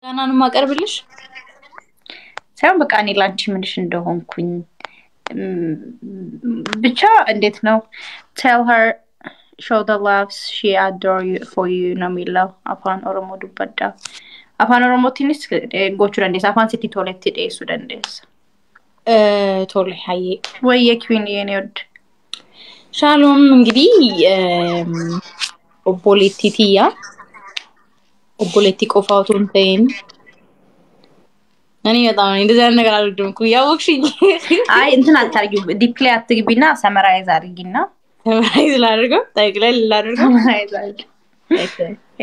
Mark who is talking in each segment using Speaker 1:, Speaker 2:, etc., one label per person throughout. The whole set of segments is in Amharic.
Speaker 1: ጋናን ማቀርብልሽ ሳይሆን በቃ እኔ ላንቺ ምንሽ እንደሆንኩኝ ብቻ እንዴት ነው tell her show the loves she adore you for you ነው የሚለው አፋን ኦሮሞ ዱበዳ አፋን ኦሮሞ ትንሽ ጎቹ እንዴስ አፋን ሲቲ ቶሌት ዴሱ እንዴስ ቶሌ ሃይ ወይ የኩዊን የኔውድ ሻሎም እንግዲህ ኦፖሊቲቲያ ኦፖሊቲኮ ፋውቱን ተይን እኔ በጣም እንደዛ ነገር አልወድም ያወቅሽኝ አይ እንትን አታርጊው ዲፕሊ አትግቢና ሰመራይዝ አድርጊና ሰመራይዝ ላድርገው ጠቅለል ላድርገው ሰመራይዝ አድርጊ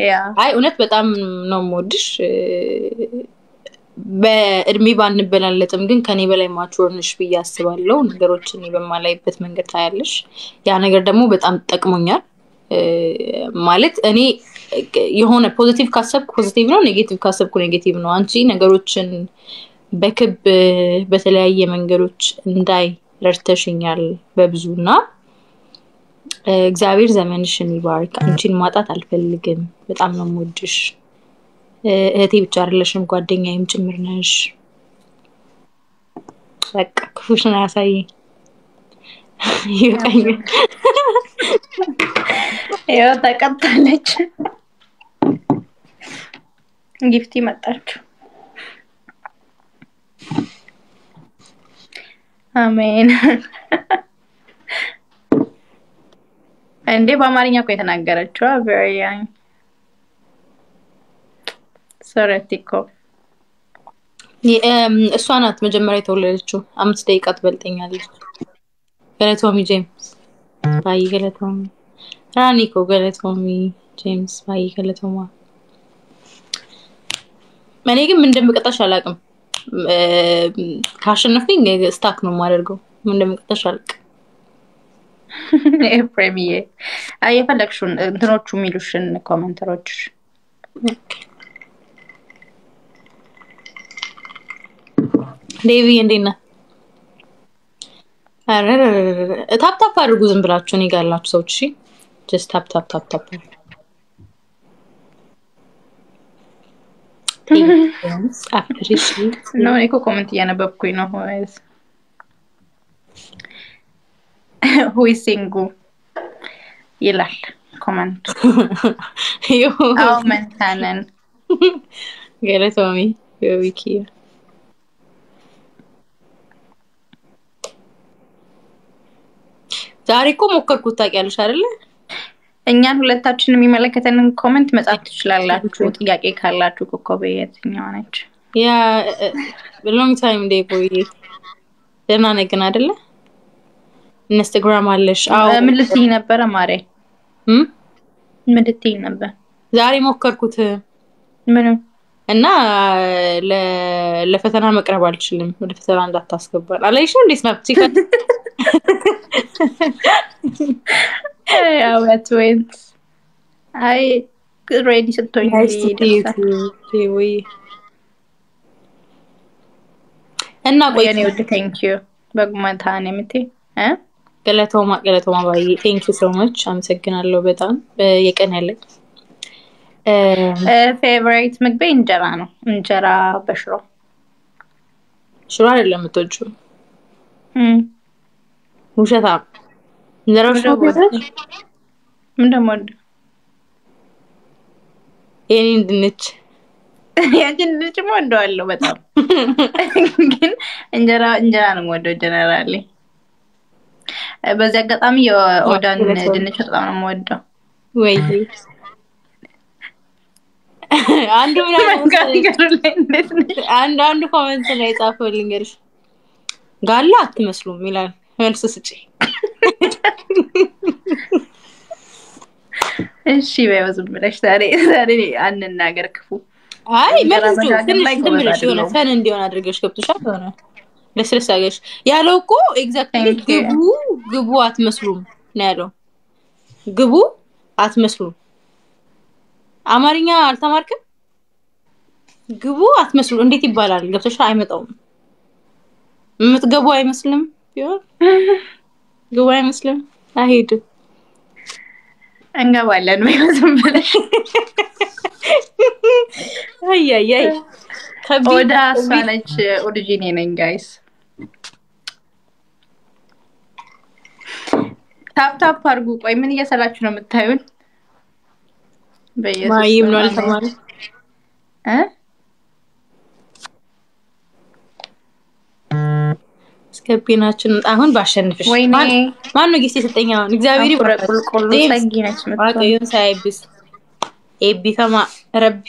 Speaker 1: ያ አይ እውነት በጣም ነው ሞድሽ በእድሜ ባንበላለጥም ግን ከኔ በላይ ማቹር ነሽ ብዬ አስባለሁ ነገሮችን በማላይበት መንገድ ታያለሽ ያ ነገር ደግሞ በጣም ጠቅሞኛል ማለት እኔ የሆነ ፖዚቲቭ ካሰብኩ ፖዚቲቭ ነው ኔጌቲቭ ካሰብኩ ኔጌቲቭ ነው አንቺ ነገሮችን በክብ በተለያየ መንገዶች እንዳይ ረድተሽኛል በብዙና እግዚአብሔር ዘመንሽን ይባርክ አንቺን ማጣት አልፈልግም በጣም ነው የምወድሽ እህቴ ብቻ አይደለሽም ጓደኛዬም ጭምር ነሽ በቃ ክፉሽን አያሳይ ይቀኝ ያው ተቀጣለች ጊፍት ይመጣች አሜን እንዴ በአማርኛ እኮ የተናገረችው very young ሶረቲኮ እሷ ናት መጀመሪያ የተወለደችው 5 ደቂቃ ትበልጠኛለች ገለቶሚ ጄምስ ባይ ገለቶሚ ራኒኮ ገለቶሚ ጄምስ ባይ ገለቶማ ማኔ ግን ምን እንደምቀጣሽ አላቅም ካሸነፍኩኝ ስታክ ነው ማደርገው ምን እንደምቀጣሽ አላቅም ፕሬሚዬ አይፈለክሹን እንትኖቹ ሚሉሽን ኮሜንተሮች ዴቪ እንዴና አረረ ታፕ ታፕ አድርጉ ዝም ብላችሁ እኔ ጋር ያላችሁ ሰዎች እሺ just tap tap tap tap Thanks appreciate no እኮ ኮሜንት ያነበብኩኝ ነው who is single ይላል ኮሜንት አው መንታነን ገለቶሚ ዊኪ ዛሬ እኮ ሞከርኩት ታውቂያለሽ አይደለ እኛን ሁለታችንን የሚመለከተንን ኮሜንት መጻፍ ትችላላችሁ ጥያቄ ካላችሁ ኮኮቤ የትኛው ነች ያ long time day boy ደህና ነህ አይደለ ኢንስታግራም አለሽ አው ምን ልትይ ነበር ማሬ ምን ልትይ ነበር ዛሬ ሞከርኩት ምን እና ለፈተና መቅረብ አልችልም ወደ ፈተና እንዳታስገባል አላይሽው እንዴ ስናፕ ሲከት ያው ወት አይ ሬዲ ስትሆኝ ወይ እና ቆይ እኔ ወደ thank you በግማታኔ ምት ገለቶማ ባይ thank you so much አመሰግናለሁ በጣም የቀን ያለኝ favorite ምግቤ እንጀራ ነው እንጀራ በሽሮ ሽሮ አይደለም የምትወጪው ውሸታ እንጀራ በሽሮ ምን ደሞድ የኔን ድንች ያችን ድንች ወደዋለሁ በጣም ግን እንጀራ ነው ወደው ጀነራሊ በዚህ አጋጣሚ የኦዳን ድንች በጣም ነው ወደው ወይ አንዱ አንዱ ኮሜንት ላይ ጻፈውልኝ ገርሽ ጋላ አትመስሉም ይላል መልስ ስጪ እሺ በይወዝም ብለሽ ዛሬ አንናገር ክፉ አይ መልስ ትንሽ ሆነ ፈን እንዲሆን አድርገሽ ገብተሻል ሆነ ለስለሳገሽ ያለው እኮ ኤግዛክትሊ ግቡ አትመስሉም ነው ያለው ግቡ አትመስሉም አማርኛ አልተማርክም ግቡ አትመስሉ እንዴት ይባላል ገብተሽ አይመጣውም ምትገቡ አይመስልም ቢሆን ግቡ አይመስልም አሄድ እንገባለን በይወዝም ብለሽ አይ
Speaker 2: ወደ አሳነች ኦሪጂን ነኝ ጋይስ ታፕ አርጉ ቆይ ምን እየሰራችሁ ነው የምታዩን በየሱስ
Speaker 1: ማይም ነው አልተማረ ስከፒናችን አሁን ባሸንፍሽ ማን ነው ጊዜ ሰጠኛ አሁን እግዚአብሔር ይባርክ
Speaker 2: ቁልቁል ሰጊነች
Speaker 1: ማቀየን ሳይብስ ኤቢፈማ ረቢ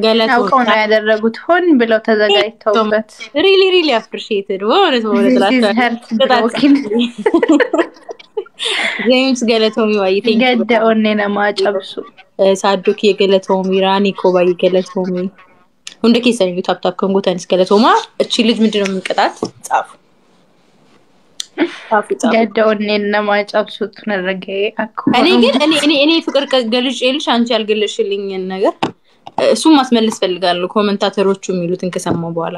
Speaker 1: ገለቶ
Speaker 2: አውቀው ነው ያደረጉት ሆን ብለው ተዘጋጅተውበት
Speaker 1: ሪሊ አፕሪሺየትድ ወረት ተላታ ጄምስ ገለቶሚ ዋይቴ
Speaker 2: ገደውኔ ነማጨብሱ
Speaker 1: ሳዶክ የገለቶሚ ራኒ ኮባይ ገለቶሚ እንደከሰኝ ታፕ ኮንጎታንስ ገለቶማ እቺ ልጅ ምንድነው የምንቀጣት ጻፉ
Speaker 2: ገደውኔ ነማጨብሱት ነረገ አኮ
Speaker 1: እኔ ፍቅር ገልጬልሽ አንቺ ያልገለሽልኝ ነገር እሱም ማስመለስ ፈልጋለሁ ኮሜንታተሮቹ የሚሉትን ከሰማው በኋላ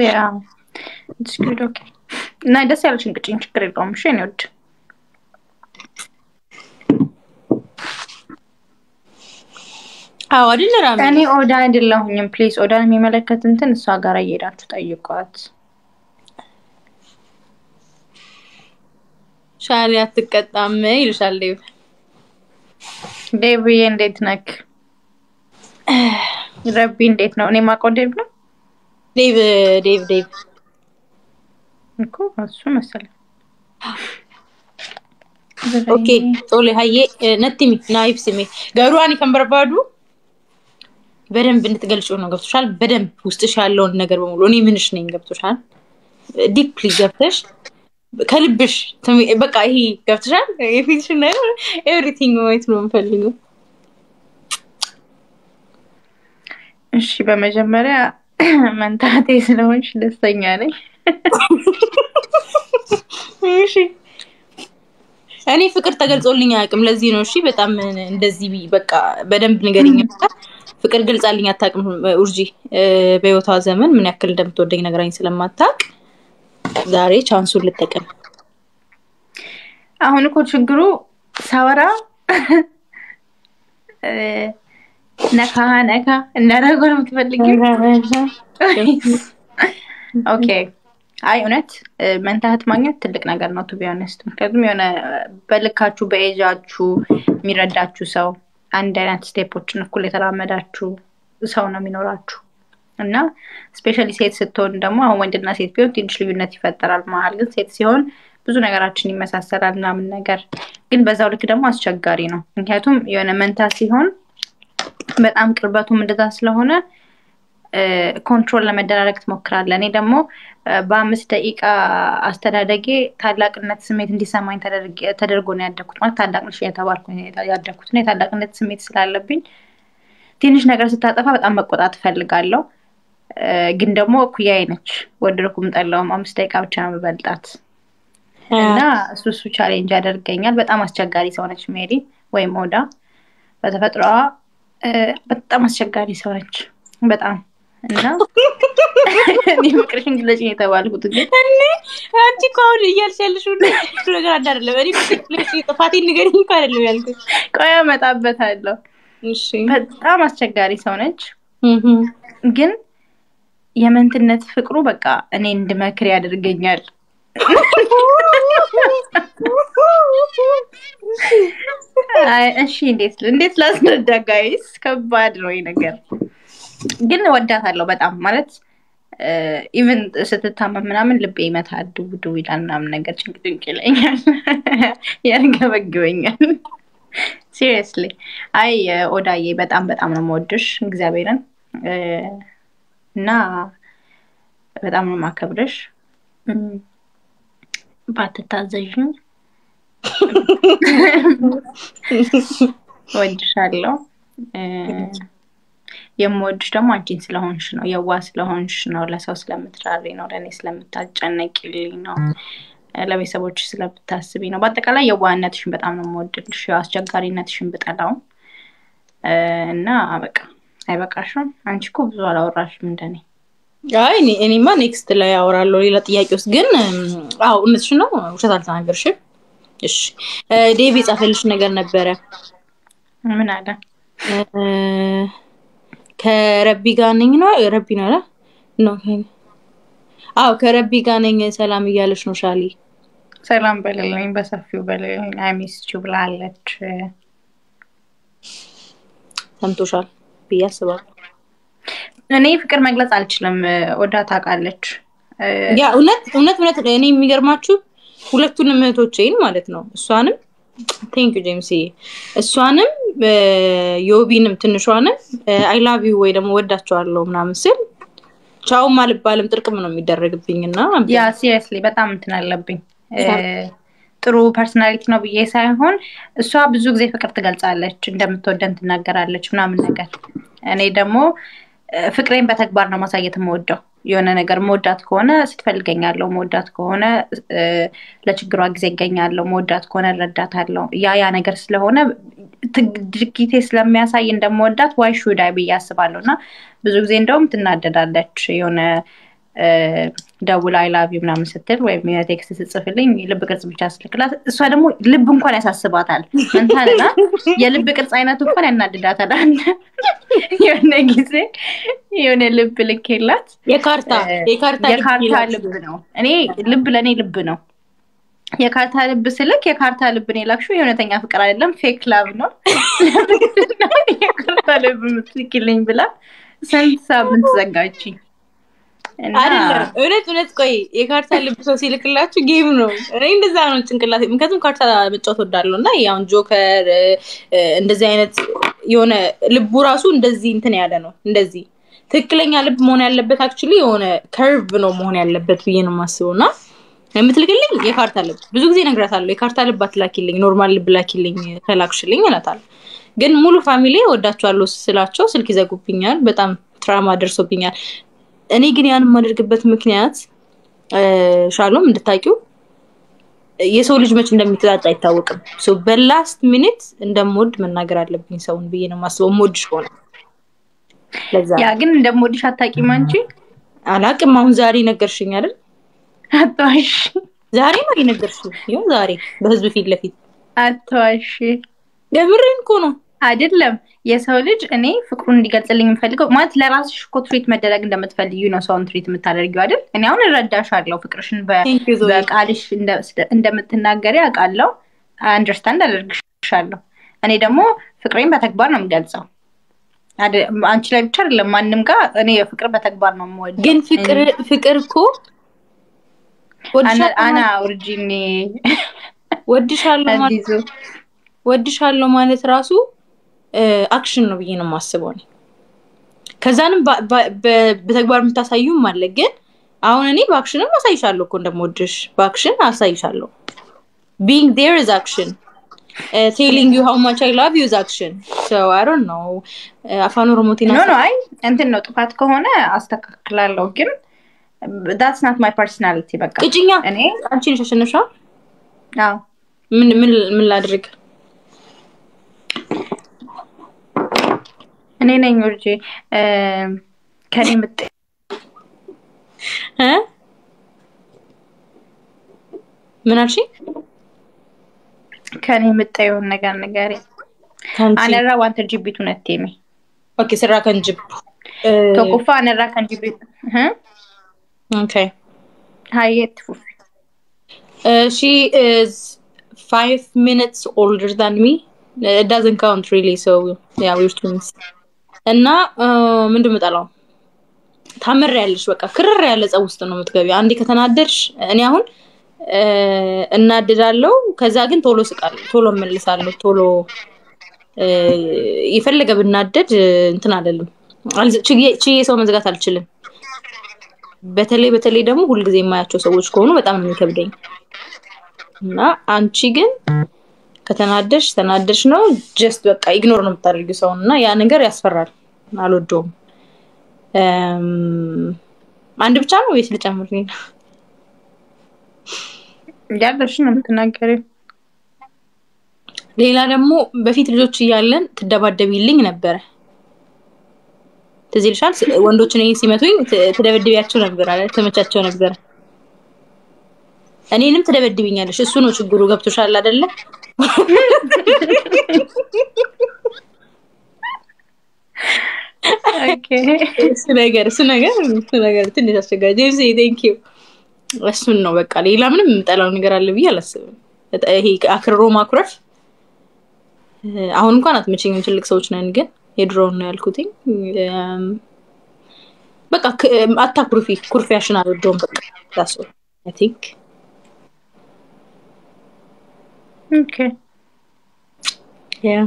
Speaker 2: ያ it's good okay እና ደስ ያለሽን ቅጭኝ ችግር የለውም እሺ እኔ ወድ
Speaker 1: አይደለም
Speaker 2: እኔ ኦዳ አይደለሁኝም ፕሊዝ ኦዳን የሚመለከት እንትን እሷ ጋር እየሄዳችሁ ጠይቋት
Speaker 1: ሻሪያ ተቀጣም ይልሻል
Speaker 2: ዴቭ እንዴት ነክ ረቢ እንዴት ነው እኔ ማቆ ዴቭ ነው
Speaker 1: ዴቭ
Speaker 2: እኮ እሱ መሰለኝ
Speaker 1: ኦኬ ቶሎ ሃዬ ነጥሚ ናይፍ ስሜ ጋሩዋኒ ከንበርባዱ በደንብ እንድትገልጪው ነው ገብቶሻል በደንብ ውስጥሽ ያለውን ነገር በሙሉ እኔ ምንሽ ነኝ ገብቶሻል ዲፕሊ ገብተሽ ከልብሽ በቃ ይሄ ገብተሻል የፊትሽ ነገር ኤቭሪቲንግ ማይት ነው የምፈልገው
Speaker 2: እሺ በመጀመሪያ መንታቴ ስለሆንሽ ደስተኛ ነኝ
Speaker 1: እሺ እኔ ፍቅር ተገልጾልኝ አያውቅም ለዚህ ነው እሺ በጣም እንደዚህ በቃ በደንብ ንገሪኝ ፍቅር ገልጻልኝ አታውቅም ኡርጂ በህይወቷ ዘመን ምን ያክል እንደምትወደኝ ነገራኝ ስለማታውቅ ዛሬ ቻንሱን ልጠቀም
Speaker 2: አሁን እኮ ችግሩ ሳወራ ነካ እናረጋው ነው የምትፈልጊው ኦኬ አይ እውነት መንታት ማግኘት ትልቅ ነገር ነው ቱ ቢሆንስት ምክንያቱም የሆነ በልካችሁ በኤጃችሁ የሚረዳችሁ ሰው አንድ አይነት ስቴፖችን እኩል የተራመዳችሁ ሰው ነው የሚኖራችሁ እና ስፔሻሊ ሴት ስትሆን ደግሞ አሁን ወንድና ሴት ቢሆን ትንሽ ልዩነት ይፈጠራል መሃል ግን ሴት ሲሆን ብዙ ነገራችን ይመሳሰላል እና ምን ነገር ግን በዛው ልክ ደግሞ አስቸጋሪ ነው ምክንያቱም የሆነ መንታ ሲሆን በጣም ቅርበቱም እንደዛ ስለሆነ ኮንትሮል ለመደራረግ ትሞክራለህ እኔ ደግሞ በ5 ደቂቃ አስተዳደጌ ታላቅነት ስሜት እንዲሰማኝ ተደርጎ ነው ያደኩት ማለት ታላቅነሽ የተባልኩ ያደኩት ነው ታላቅነት ስሜት ስላለብኝ ትንሽ ነገር ስታጠፋ በጣም መቆጣት ፈልጋለሁ ግን ደግሞ ኩያዬ ነች ወድርኩም ጠላውም 5 ደቂቃ ብቻ ነው በልጣት እና እሱ ቻሌንጅ ያደርገኛል በጣም አስቸጋሪ ሰው ነች ሜሪ ወይ ሞዳ በተፈጥሯ በጣም አስቸጋሪ ሰው ነች በጣም እና እኔ ፍቅርሽን ግለጪኝ የተባልኩት ግን
Speaker 1: አንቺ ኮን እያልሻለሽ ነገር አይደለም እኔ ፍቅርሽ ጥፋቴን ንገሪኝ እንኳን አይደለም ያልኩት
Speaker 2: ቆይ አመጣበታለሁ እሺ በጣም አስቸጋሪ ሰው ነች ግን የመንትነት ፍቅሩ በቃ እኔ እንድመክር ያደርገኛል እሺ እንዴት ላስረዳ ጋይስ ከባድ ነው ይሄ ነገር ግን ወዳታለሁ በጣም ማለት ኢቭን ስትታመም ምናምን ልቤ ይመታል ዱዱ ይላል ምናምን ነገር ጭንቅጭንቅ ይለኛል ያንገበግበኛል ሲሪየስሊ አይ ኦዳዬ በጣም ነው የምወድሽ እግዚአብሔርን እና በጣም ነው ማከብርሽ ባትታዘዥኝ ወድሻለሁ የምወድሽ ደግሞ አንቺን ስለሆንሽ ነው የዋ ስለሆንሽ ነው ለሰው ስለምትራሪ ነው ለኔ ስለምታጨነቂልኝ ነው ለቤተሰቦች ስለምታስቢ ነው በአጠቃላይ የዋህነትሽን በጣም ነው የምወድልሽ አስቸጋሪነትሽን ብጠላው እና በቃ አይበቃሽም አንቺ እኮ ብዙ አላወራሽም እንደኔ
Speaker 1: አይ እኔማ ኔክስት ላይ አወራለሁ ሌላ ጥያቄ ውስጥ ግን አው እነሱ ነው ውሸት አልተናገርሽም እሺ ዴቪ ጻፈልሽ ነገር ነበረ
Speaker 2: ምን አለ
Speaker 1: ከረቢ ጋር ነኝ ነው ረቢ ነው አይደል ነው አዎ ከረቢ ጋር ነኝ ሰላም እያለሽ ነው ሻሊ
Speaker 2: ሰላም በለልኝ በሰፊው በለልኝ አይሚስቹ ብላለች
Speaker 1: ሰምቶሻል ብያስባለሁ
Speaker 2: እኔ ፍቅር መግለጽ አልችልም ወዳ ታውቃለች
Speaker 1: ያ እውነት እኔ የሚገርማችሁ ሁለቱንም እህቶቼን ማለት ነው እሷንም ቴንክ ዩ ጄምሲ እሷንም ዮቢንም ትንሿንም አይ ላቭ ዩ ወይ ደግሞ ወዳቸዋለሁ ምናምን ስል ቻው ማልባልም ጥርቅም ነው የሚደረግብኝና
Speaker 2: ያ ሲሪየስሊ በጣም እንትን አለብኝ ጥሩ ፐርሰናሊቲ ነው ብዬ ሳይሆን እሷ ብዙ ጊዜ ፍቅር ትገልጻለች እንደምትወደን ትናገራለች ምናምን ነገር እኔ ደግሞ ፍቅሬን በተግባር ነው ማሳየት የምወደው የሆነ ነገር መወዳት ከሆነ ስትፈልገኛለሁ መወዳት ከሆነ ለችግሯ ጊዜ ይገኛለሁ መወዳት ከሆነ ረዳታለሁ ያ ነገር ስለሆነ ድርጊቴ ስለሚያሳይ እንደምወዳት ዋይ ሹድ አይ ብዬ አስባለሁና ብዙ ጊዜ እንደውም ትናደዳለች የሆነ ደውላ አይ ላቭ ዩ ምናምን ስትል ወይም ቴክስት ስትጽፍልኝ ልብ ቅርጽ ብቻ ስልክላት እሷ ደግሞ ልብ እንኳን ያሳስባታል እንታልና የልብ ቅርጽ አይነቱ እንኳን ያናድዳታል የሆነ ጊዜ የሆነ ልብ ልክላት የካርታ ልብ ነው እኔ ልብ ለኔ ልብ ነው የካርታ ልብ ስልክ የካርታ ልብ ነው ላክሽው የሆነተኛ ፍቅር አይደለም ፌክ ላቭ ነው የካርታ ልብ ምትልክልኝ ብላ ስንት ሳምንት ዘጋችኝ
Speaker 1: አይደለም እውነት ቆይ የካርታ ልብ ሰው ሲልክላችሁ ጌም ነው እኔ እንደዛ ነው ጭንቅላቴ ምክንያቱም ካርታ መጫወት ወዳለሁና ያው ጆከር እንደዚህ አይነት የሆነ ልቡ ራሱ እንደዚህ እንትን ያለ ነው እንደዚህ ትክክለኛ ልብ መሆን ያለበት አክቹሊ የሆነ ከርቭ ነው መሆን ያለበት ብዬ ነው ማስበውና የምትልክልኝ የካርታ ልብ ብዙ ጊዜ ነግራታለሁ የካርታ ልብ አትላኪልኝ ኖርማል ልብ ላኪልኝ ተላክሽልኝ እላታለሁ ግን ሙሉ ፋሚሊ ወዳቸዋለሁ ስላቸው ስልክ ይዘጉብኛል በጣም ትራማ ደርሶብኛል እኔ ግን ያን ማድረግበት ምክንያት ሻሎም እንድታቂው የሰው ልጅ መች እንደሚጣጣ አይታወቅም ሶ በላስት ሚኒት እንደምወድ መናገር አለብኝ ሰውን ብዬ ነው ማስበው ሞድሽ ሆነ ለዛ
Speaker 2: ያ ግን እንደምወድሽ አታቂም አንቺ
Speaker 1: አላቅም አሁን ዛሬ ነገርሽኝ አይደል
Speaker 2: አጥዋሽ
Speaker 1: ዛሬ ነው የነገርሽው ይሁን ዛሬ በህዝብ ፊት ለፊት
Speaker 2: አጥዋሽ
Speaker 1: ደብረን እኮ ነው
Speaker 2: አይደለም የሰው ልጅ እኔ ፍቅሩን እንዲገልጽልኝ የምፈልገው ማለት ለራስሽ እኮ ትሪት መደረግ እንደምትፈልጊው ነው ሰውን ትሪት የምታደርጊው አይደል እኔ አሁን እረዳሻለሁ ፍቅርሽን በቃልሽ እንደምትናገሪ አውቃለሁ አንደርስታንድ አደርግሻለሁ እኔ ደግሞ ፍቅሬን በተግባር ነው የምገልጸው አንቺ ላይ ብቻ አይደለም ማንንም ጋር እኔ ፍቅር በተግባር ነው የምወደው
Speaker 1: ግን ፍቅር እኮ
Speaker 2: አና ኦሪጂኒ
Speaker 1: ወድሻለሁ ማለት ራሱ አክሽን ነው ብዬ ነው ማስበው ነው ከዛንም በተግባር የምታሳዩም አለ ግን አሁን እኔ በአክሽንም አሳይሻለሁ እኮ እንደምወድሽ በአክሽን አሳይሻለሁ being there is action telling you how much I love you is action so I don't know አፋን ኦሮሞቲና
Speaker 2: no አይ እንትን ነው ጥፋት ከሆነ አስተካክላለሁ ግን that's not my personality በቃ
Speaker 1: ቅጭኛ እኔ አንቺ ነሽ አሸነፍሻ
Speaker 2: አዎ
Speaker 1: ምን ላድርግ
Speaker 2: እኔ ነኝ ወርጄ ከኔ ምጥ
Speaker 1: ምን አልሽ
Speaker 2: ከኔ ምጣየው ነገር አነራ ዋንተ ጂቢቱ ነቴሚ
Speaker 1: ኦኬ ስራ ከንጅብ
Speaker 2: ተቆፋ አነራ ከንጅቢቱ
Speaker 1: ኦኬ
Speaker 2: ሃይት
Speaker 1: she is 5 minutes older than me it doesn't count really so yeah we're twins እና ምንድነው መጣላው ታመር ያለሽ በቃ ክርር ያለ ጸው ውስጥ ነው የምትገቢው አንዴ ከተናደርሽ እኔ አሁን እናደዳለሁ ከዛ ግን ቶሎ ስቃለሁ ቶሎ መልሳለሁ ቶሎ ይፈልገ ብናደድ እንትን አይደለም ቺዬ ሰው መዝጋት አልችልም በተለይ ደግሞ ሁሉ ጊዜ የማያቸው ሰዎች ከሆኑ በጣም ነው የሚከብደኝ እና አንቺ ግን ከተናደሽ ነው just በቃ ኢግኖር ነው የምታደርጊው ሰውና ያ ነገር ያስፈራል አልወደውም አንድ ብቻ ነው ወይስ ልጨምርኝ
Speaker 2: ያለሽ ነው የምትናገሪው
Speaker 1: ሌላ ደግሞ በፊት ልጆች እያለን ትደባደቢልኝ ነበር ተዚልሻል ወንዶች ነኝ ሲመቱኝ ትደብድቢያቸው ነበር አይደል ተመቻቸው ነበር እኔንም ትደበድብኛለሽ እሱ ነው ችግሩ ገብቶሻል አይደለ
Speaker 2: ኦኬ
Speaker 1: ስነገር ትንሽ አስቸጋሪ ጄምስ ቴንክ ዩ እሱን ነው በቃ ሌላ ምንም የምጠላው ነገር አለ ብዬ አላስብም ይሄ አክርሮ ማኩረፍ አሁን እንኳን አትመቸኝም ትልቅ ሰዎች ነን ግን የድሮውን ነው ያልኩት በቃ አታኩርፊ ኩርፊያሽን አልወደውም በቃ that's all I think
Speaker 2: okay
Speaker 1: yeah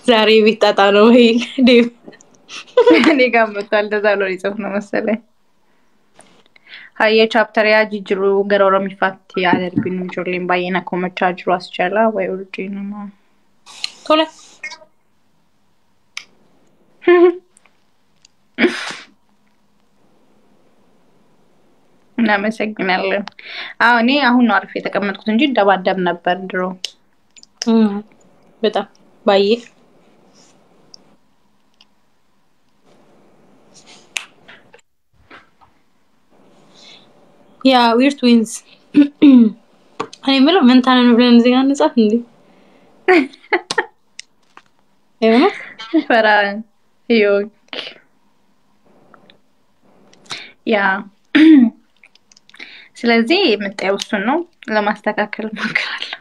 Speaker 1: ዛሬ ቢጣጣ ነው ይሄ ዴቭ
Speaker 2: እኔ ጋር መጥቷል እንደዛ ነው ይጽፍ ነው መሰለኝ Haye chapter ya jijiru garoro mifatti aderbinu jorlin bayena komecha jiru aschala ወይ ኦሪጂን ነው
Speaker 1: ቶለ
Speaker 2: እናመሰግናለን እኔ አሁን ነው አርፌ የተቀመጥኩት እንጂ ደባደብ ነበር ድሮ
Speaker 1: በጣም ባዬ Yeah, we're twins. እኔ ምለው መንታና ነው ብለን እዚህ ጋር እንጻፍ እንዴ? አይሆንም?
Speaker 2: ፈራን ዮክ ያ ስለዚህ የምታየው እሱን ነው ለማስተካከል ሞክራለሁ።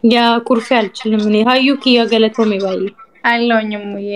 Speaker 1: ያ ኩርፊ አልችልም እኔ ሃዩኪ ያገለተው ሜባይ
Speaker 2: አለውኝም ሙዬ